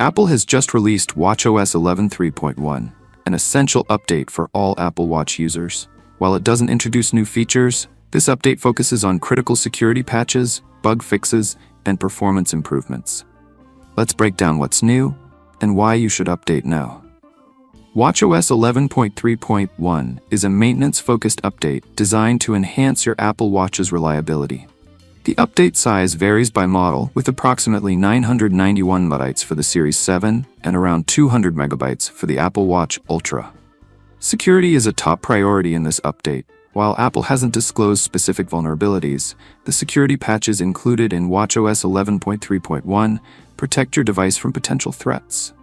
Apple has just released watchOS 11.3.1, an essential update for all Apple Watch users. While it doesn't introduce new features, this update focuses on critical security patches, bug fixes, and performance improvements. Let's break down what's new and why you should update now. watchOS 11.3.1 is a maintenance-focused update designed to enhance your Apple Watch's reliability. The update size varies by model, with approximately 991 MB for the Series 7 and around 200 MB for the Apple Watch Ultra. Security is a top priority in this update. While Apple hasn't disclosed specific vulnerabilities, the security patches included in watchOS 11.3.1 protect your device from potential threats.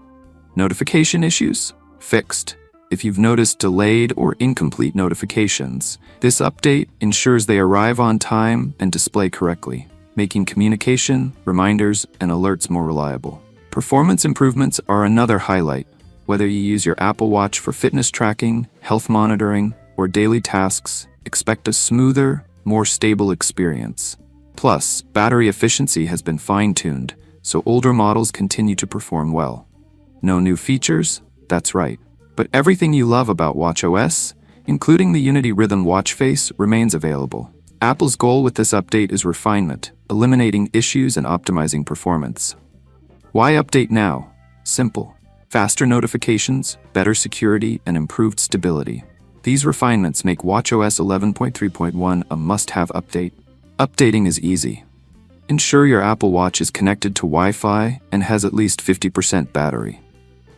Notification issues? Fixed. If you've noticed delayed or incomplete notifications, this update ensures they arrive on time and display correctly, making communication, reminders, and alerts more reliable. Performance improvements are another highlight. Whether you use your Apple Watch for fitness tracking, health monitoring, or daily tasks, expect a smoother, more stable experience. Plus, battery efficiency has been fine-tuned, so older models continue to perform well. No new features? That's right. But everything you love about watchOS, including the Unity Rhythm watch face, remains available. Apple's goal with this update is refinement, eliminating issues and optimizing performance. Why update now? Simple. Faster notifications, better security, and improved stability. These refinements make watchOS 11.3.1 a must-have update. Updating is easy. Ensure your Apple Watch is connected to Wi-Fi and has at least 50% battery.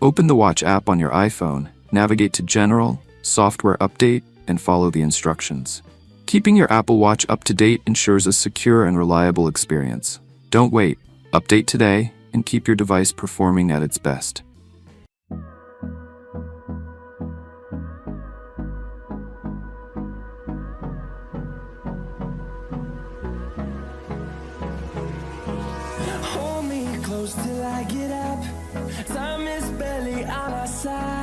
Open the Watch app on your iPhone, navigate to General, Software Update, and follow the instructions. Keeping your Apple Watch up to date ensures a secure and reliable experience. Don't wait. Update today and keep your device performing at its best. Hold me close till I get up. Time is barely on our side.